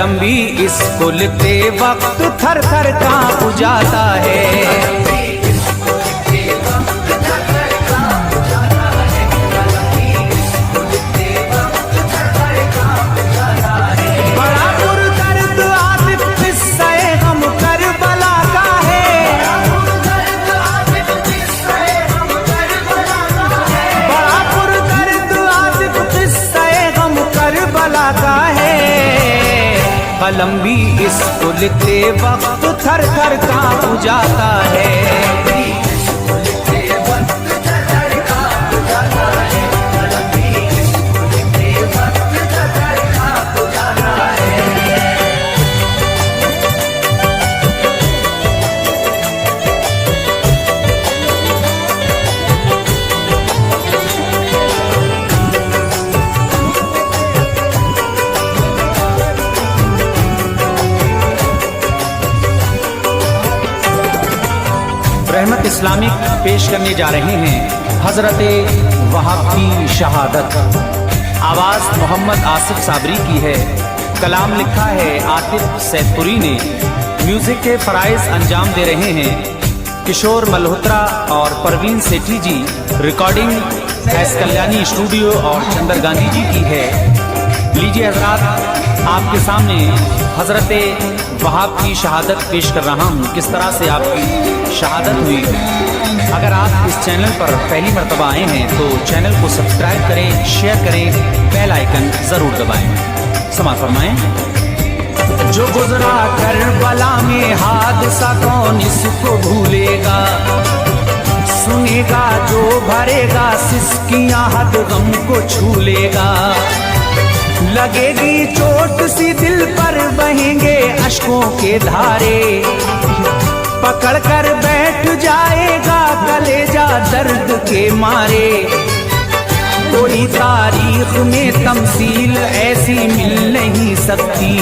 कलम भी इसको लिखते वक्त थर थर कांप जाता है। बड़ा पुरदर्द आतिफ किस्सा गम करबला का है। बड़ा पुरदर्द आतिफ किस्सा गम करबला का है। कलम भी इसको लिखते वक्त थर थर कांप जाता है। रहमत इस्लामिक पेश करने जा रहे हैं हजरत वहाब की शहादत। आवाज़ मोहम्मद आसिफ साबरी की है। कलाम लिखा है आतिफ सैदपुरी ने। म्यूजिक के फराइज अंजाम दे रहे हैं किशोर मल्होत्रा और परवीन सेठी जी। रिकॉर्डिंग एस कल्याणी स्टूडियो और चंदर गांधी जी की है। लीजिए हजरात, आपके सामने हजरत वहाब की शहादत पेश कर रहा हूँ। किस तरह से आपकी शहादत हुई। अगर आप इस चैनल पर पहली मर्तबा आए हैं तो चैनल को सब्सक्राइब करें, शेयर करें, बेल आइकन जरूर दबाएं। समाअत फरमाएं। जो गुजरा करबला में हादसा कौन इसको भूलेगा। सुनेगा जो भरेगा सिसकियां हद गम को छू लेगा। लगेगी चोट सी दिल पर बहेंगे अश्कों के धारे। पकड़ कर बैठ जाएगा कलेजा दर्द के मारे। कोई तारीख में तमसील ऐसी मिल नहीं सकती।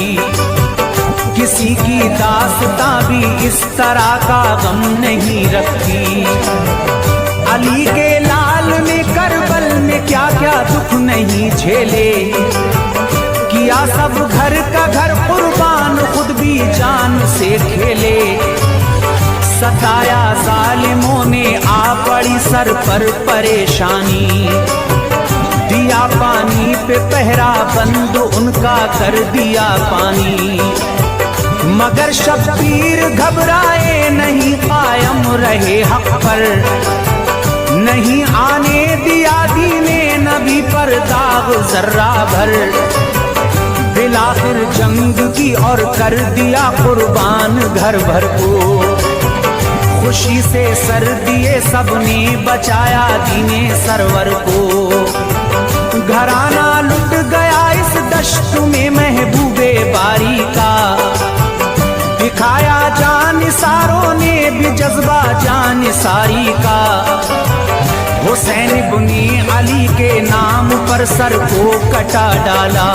किसी की दास्तां भी इस तरह का गम नहीं रखती। अली के लाल ने करबल में क्या क्या दुख नहीं झेले। किया सब घर का घर कुर्बान, खुद भी जान से खेले। सताया जालिमों ने आ पड़ी सर पर परेशानी। दिया पानी पे पहरा बंद उनका कर दिया पानी। मगर शब्बीर घबराए नहीं, कायम रहे हक पर। नहीं आने दिया दीने नबी पर दाग जर्रा भर। बिलाखिर जंग की और कर दिया कुर्बान घर भर को। खुशी से सर दिए सबने बचाया दीने सरवर को। घराना लुट गया इस दश्त में महबूबे बारी का। दिखाया जानिसारों ने भी जज्बा जानिसारी का। हुसैन इब्ने अली के नाम पर सर को कटा डाला।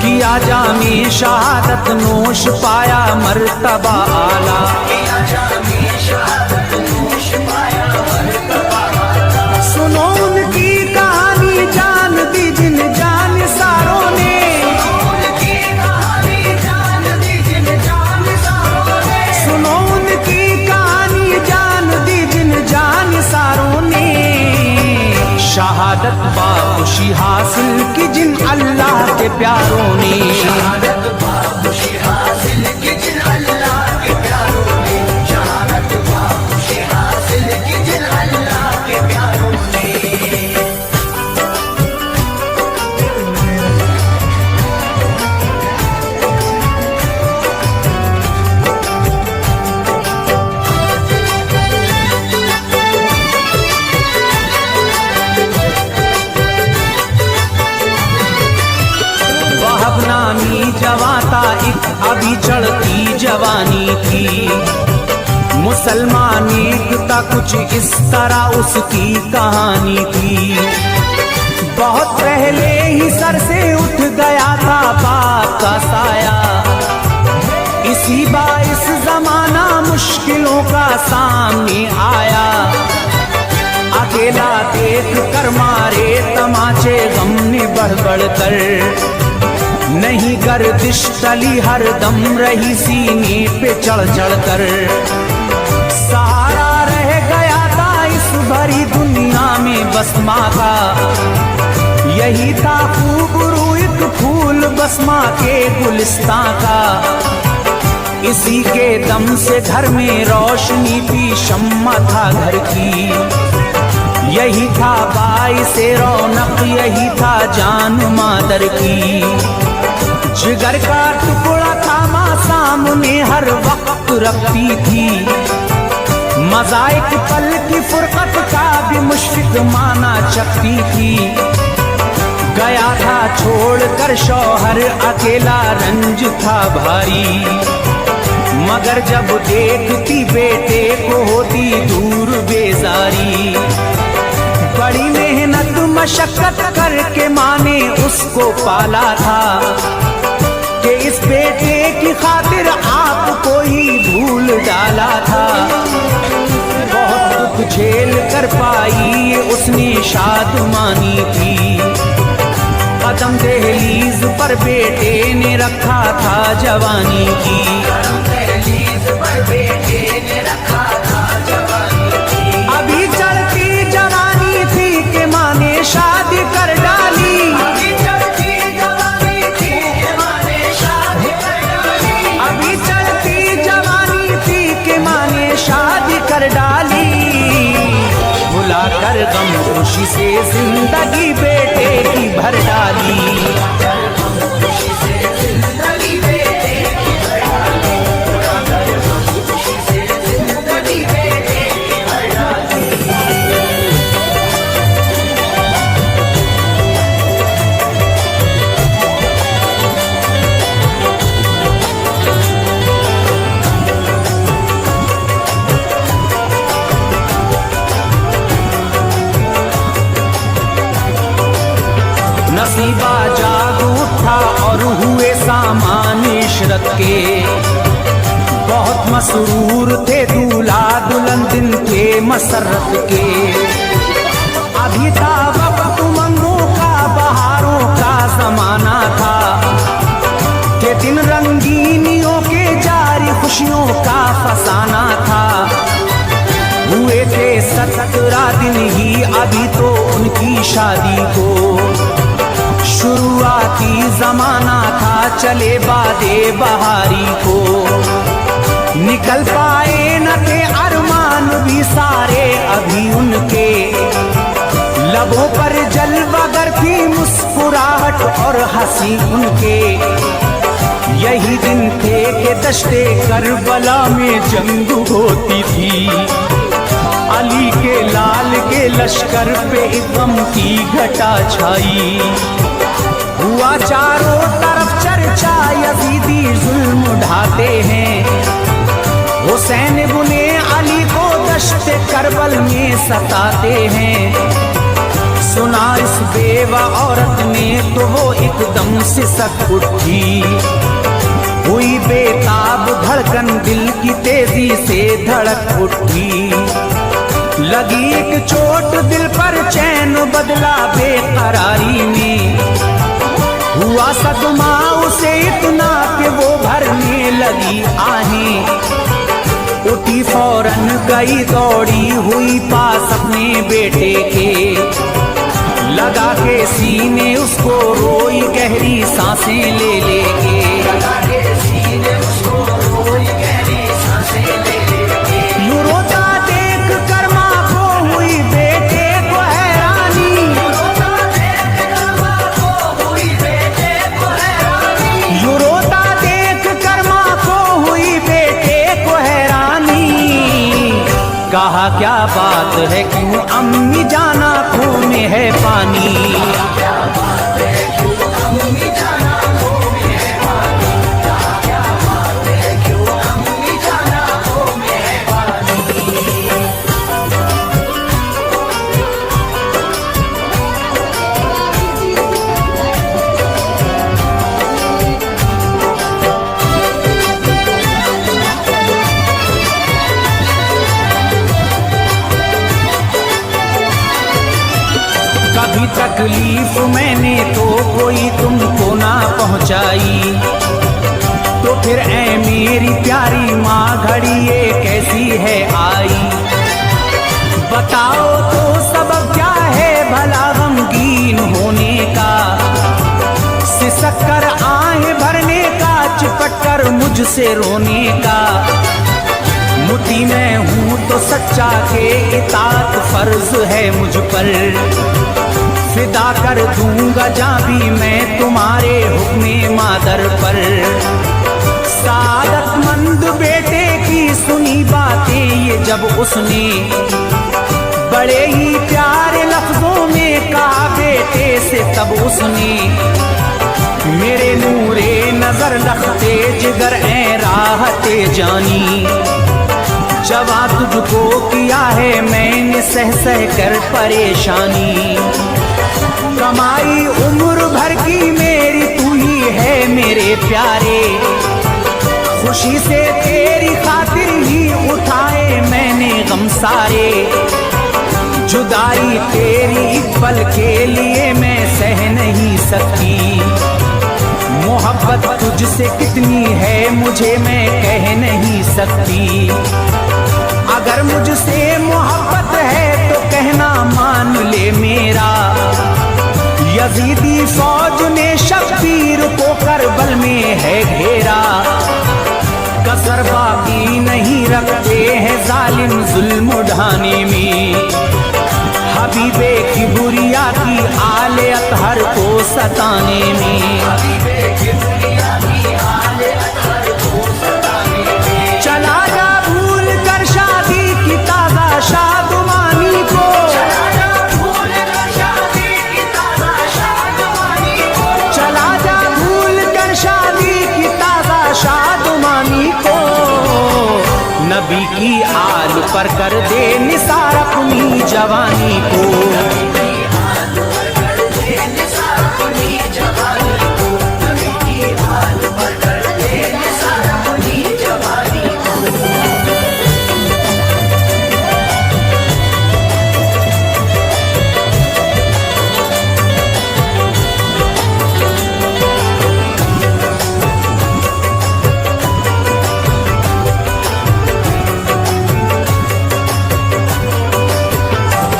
किया जामी शहादत नोश पाया मर्तबा आला। सुनो उनकी कहानी जान दी जिन जान सारों ने। सुनो उनकी कहानी जान दी जिन जान सारों ने। शहादत बाखुशी हासिल की जिन अल्लाह के प्यारों ने। शहादत बाखुशी हासिल की जिन अल्लाह के प्यारों ने। शहादत बाखुशी हासिल की जिन अल्लाह के प्यारों ने। जवाता एक अभी चढ़ती जवानी थी। मुसलमान एकता कुछ इस तरह उसकी कहानी थी। बहुत पहले ही सर से उठ गया था बाप का साया। इसी बाइस जमाना मुश्किलों का सामने आया। अकेला देख कर मारे तमाचे गम ने बढ़ बढ़ कर। नहीं गर्दिश टली हरदम रही सीने पे चढ़ चढ़ कर। सहारा रह गया था इस भरी दुनिया में बस माँ का, यही था खूबरू एक फूल बस माँ के गुलिस्तां का। इसी के दम से घर में रोशनी थी, शम्मा था घर की, यही था बाइसे रौनक, यही था जान मादर की। जिगर का टुकड़ा था माँ सामने हर वक्त रखती थी, मजा एक पल की फुरकत का भी मुश्किल माना चखती थी। गया था छोड़कर शौहर अकेला, रंज था भारी, मगर जब देखती बेटे को होती दूर बेजारी। बड़ी मेहनत मशक्कत करके माँ ने उसको पाला था, कि इस बेटे की खातिर आपको ही भूल डाला था। बहुत दुख झेल कर पाई उसने शादमानी थी, कदम दहलीज पर बेटे ने रखा था जवानी की। अभी चढ़ती जवानी थी कि माँ ने शादी कर डाली, अभी चढ़ती जवानी थी कि माँ ने शादी कर डाली। भुलाकर गम खुशी से जिंदगी बेटे की भर डाली। नसीबा जाग उठा और हुए सामान इशरत के, बहुत मसरूर थे दूल्हा दुल्हन दिन के मसरत के। अभी था वक्त उमंगों का, बहारों का जमाना था, के दिन रंगीनियों के जारी खुशियों का फसाना था। हुए थे 17 दिन ही अभी तो उनकी शादी को, शुरुआती जमाना था चले बादे बहारी को। निकल पाए न थे अरमान भी सारे अभी उनके, लबों पर जलवागर थी मुस्कुराहट और हंसी उनके। यही दिन थे कि दश्ते करबला में जंग होती थी, अली के लाल के लश्कर पे गम की घटा छाई। हुआ चारों तरफ चर्चा यजीदी जुल्म ढाते हैं, हुसैन बुने अली को दश्ते करबल में सताते हैं। सुना इस बेवा औरत ने तो वो एकदम से सक उठी, हुई बेताब धड़कन दिल की तेजी से धड़क उठी। लगी एक चोट दिल पर चैन बदला बेकरारी में, हुआ सदमा उसे इतना कि वो भरने लगी आहें। उठी फौरन गई दौड़ी हुई पास अपने बेटे के, लगा के सीने उसको रोई गहरी सांसें ले लेके। यूं रोता देख कर माँ को हुई बेटे को हैरानी, यूं रोता देख कर माँ को हुई बेटे को हैरानी। कहा क्या बात है क्यों अम्मी जान आँखों में है पानी। कभी तकलीफ मैंने तो कोई तुमको ना पहुंचाई, तो फिर ऐ मेरी प्यारी माँ घड़ी ये कैसी है आई। बताओ तो सबब क्या है भला गमगीन होने का, सिसक कर आहें भरने का, चिपट कर मुझसे रोने का। मुती मैं हूँ तो सच्चा के इताअत फर्ज है मुझ पर, फिदा कर दूंगा जा भी मैं तुम्हारे हुक्मे मादर पर। सादतमंद बेटे की सुनी बातें ये जब उसने, बड़े ही प्यारे लफ्जों में कहा बेटे से तब उसने। मेरे नूरे नजर लखते जिगर ऐ राहते जानी, जवा तुझको किया है मैंने सह सह कर परेशानी। कमाई उम्र भर की मेरी तू ही है मेरे प्यारे, खुशी से तेरी खातिर ही उठाए मैंने गम सारे। जुदाई तेरी एक पल के लिए मैं सह नहीं सकती, मोहब्बत तुझसे कितनी है मुझे मैं कह नहीं सकती। अगर मुझसे मोहब्बत है तो कहना मान ले मेरा, यजीदी फौज ने शब्बीर को करबल में है घेरा। कसर बाकी नहीं रखते हैं जालिम जुल्म ढाने में, हबीबे की बुरिया की आले अतहर को सताने में। चला जा भूल कर शादी की ताजा शादमानी को, चला जा भूल कर शादी की ताजा शादमानी को। नबी की आल पर कर दे निसार अपनी जवानी को।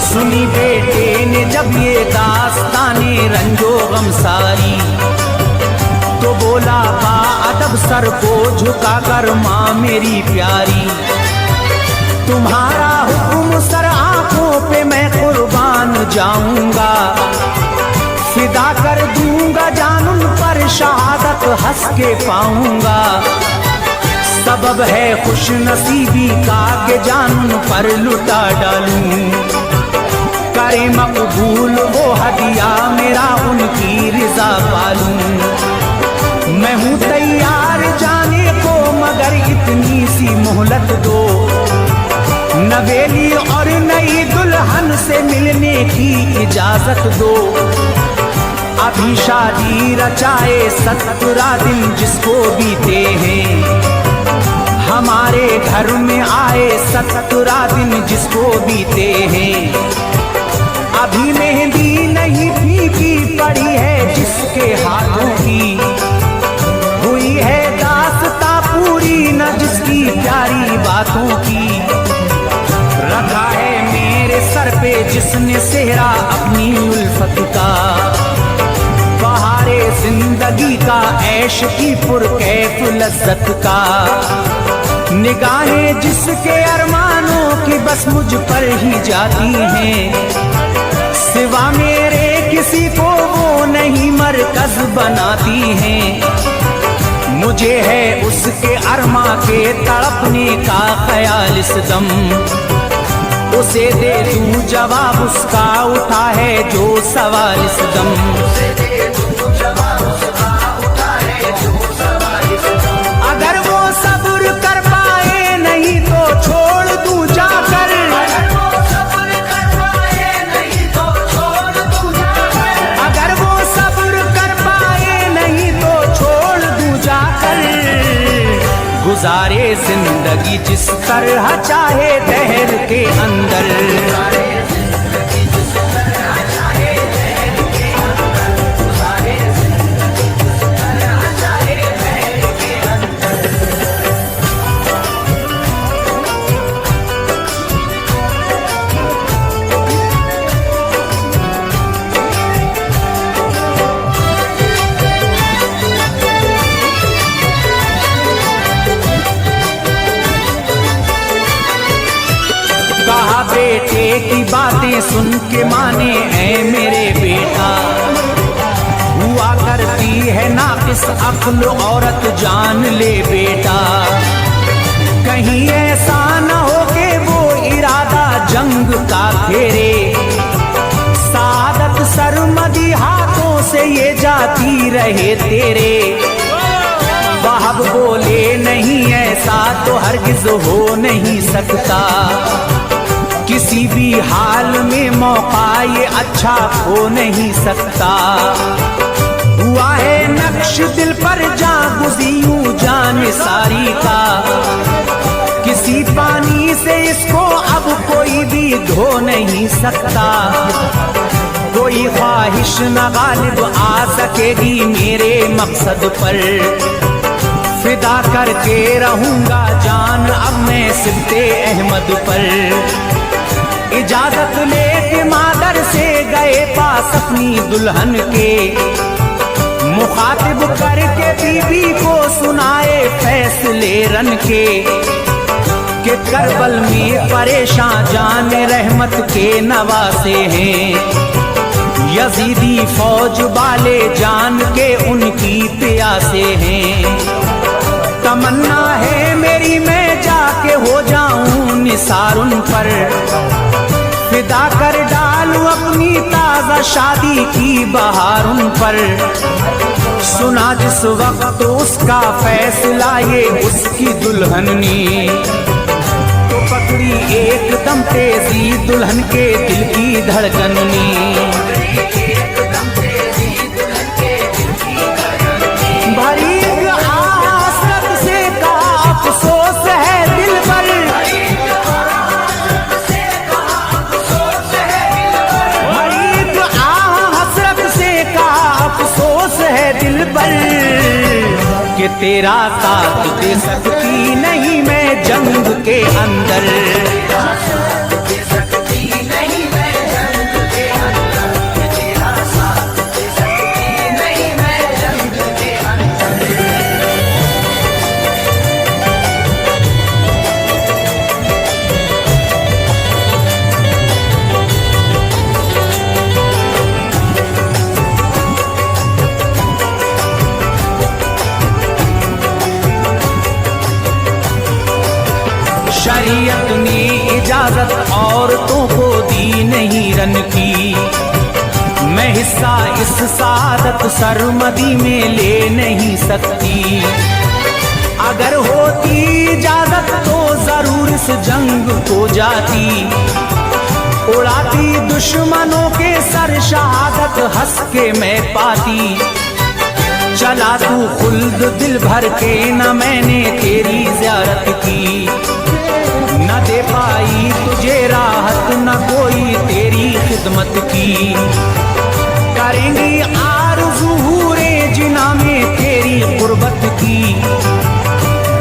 सुनी बेटे ने जब ये दास्ताने रंजो गम सारी, तो बोला बा अदब सर को झुका कर माँ मेरी प्यारी। तुम्हारा हुक्म सर आंखों पे मैं कुर्बान जाऊंगा, फिदा कर दूंगा जानून पर शहादत हंस के पाऊंगा। सबब है खुश नसीबी का के जानून पर लुटा डालूं, करे मकबूल वो हदिया मेरा उनकी रिजा पालूं। मैं हूँ तैयार जाने को मगर इतनी सी मोहलत दो, नवेली और नई दुल्हन से मिलने की इजाजत दो। अभी शादी रचाए 17 दिन जिसको बीते हैं, हमारे घर में आए 17 दिन जिसको बीते हैं। अभी मेहंदी नहीं फीकी पड़ी है जिसके हाथों की, हुई है दास्तां पूरी न जिसकी प्यारी बातों की। रखा है मेरे सर पे जिसने सेहरा अपनी उल्फत का, बहारे जिंदगी का ऐश की पुरकैफ लज्जत का। निगाहें जिसके अरमानों की बस मुझ पर ही जाती हैं, सिवा मेरे किसी को वो नहीं मरकज बनाती हैं। मुझे है उसके अरमा के तड़पने का ख्याल इस दम, उसे दे दूं जवाब उसका उठा है जो सवाल इस दम। अगर वो सब्र कर पाए नहीं तो छोड़ दूं जाकर, गुजारे जिंदगी जिस तरह चाहे दहर के अंदर। बातें सुन के माने ऐ मेरे बेटा। हुआ करती है नाकिस अक्ल औरत जान ले बेटा। कहीं ऐसा न हो कि वो इरादा जंग का फेरे, सादत सरमदी हाथों से ये जाती रहे तेरे। वहाब बोले नहीं ऐसा तो हरगिज हो नहीं सकता, किसी भी हाल में मौका ये अच्छा खो नहीं सकता। हुआ है नक्श दिल पर जागुज़ियूं जान सारी का, किसी पानी से इसको अब कोई भी धो नहीं सकता। कोई ख्वाहिश न गालिब आ सकेगी मेरे मकसद पर, फिदा करके रहूंगा जान अब मैं सिबते अहमद पर। इजाजत लेके मादर से गए पास अपनी दुल्हन के, मुखातिब करके बीबी को सुनाए फैसले रन के, कि करबल में परेशान जान रहमत के नवासे हैं। यजीदी फौज वाले जान के उनकी प्यासे हैं। तमन्ना है मेरी मैं जाके हो जाऊं निसार उन पर, फिदा कर डालूं अपनी ताजा शादी की बहार उन पर। सुना जिस वक्त उसका फैसला ये उसकी दुल्हन ने, तो पकड़ी एकदम तेजी दुल्हन के दिल की धड़कन ने। भरी आसरत से का अफसोस है दिल पर, भरी हसरत से का अफसोस है दिल पर, कि तेरा साथ दे सकती नहीं मैं जंग के अंदर। शरीयत ने इजाजत औरतों को दी नहीं रन की, मैं हिस्सा इस सादत सरमदी में ले नहीं सकती। अगर होती इजाजत तो जरूर इस जंग को जाती, उड़ाती दुश्मनों के सर शहादत हंस के मैं पाती। चला तू खुल्द दिल भर के न मैंने तेरी ज़ियारत की, न दे पाई तुझे राहत न कोई तेरी खिदमत की। करेंगी आरज़ू हूरे जिना में तेरी गुर्बत की,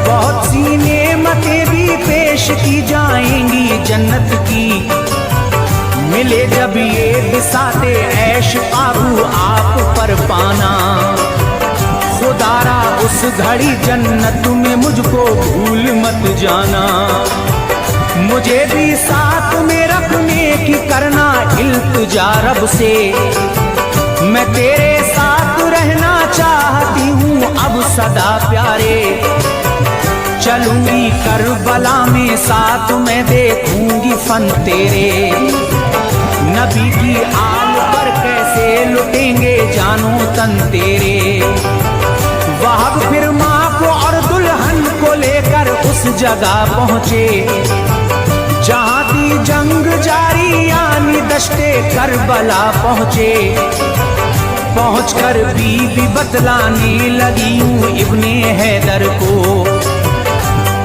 बहुत सी नेमतें भी पेश की जाएंगी जन्नत की। मिले जब ये बिसाते ऐश काबू आप पर पाना, खुदारा उस घड़ी जन्नत में मुझको भूल मत जाना। मुझे भी साथ में रखने की करना इल्तिजा रब से, मैं तेरे साथ रहना चाहती हूँ अब सदा प्यारे। चलूंगी करबला में साथ मैं देखूंगी फन तेरे, नबी की आल पर कैसे लुटेंगे जानो तन तेरे। वहाब फिर माँ को और दुल्हन को लेकर उस जगह पहुँचे, जहाँ थी जंग जारी यानी दश्ते करबला पहुँचे। पहुँचकर बीबी बतलाने लगी हूँ इब्ने हैदर को,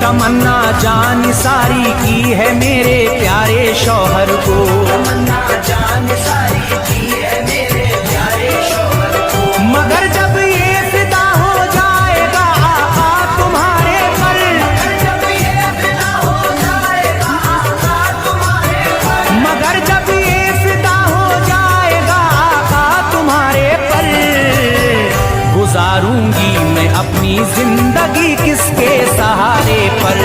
तमन्ना जान सारी की है मेरे प्यारे शौहर को। तमन्ना जान सारी की है मेरे प्यारे शौहर को। मगर जब ये फिदा हो जाएगा आका तुम्हारे पर, जब ये फिदा हो जाएगा आका तुम्हारे पर, मगर जब ये फिदा हो जाएगा आका तुम्हारे पर, गुजारूंगी मैं अपनी जिंदगी किसके सहारे पर।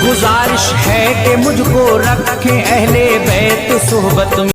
गुजारिश है कि मुझको रखें अहले बैत सोहबत में।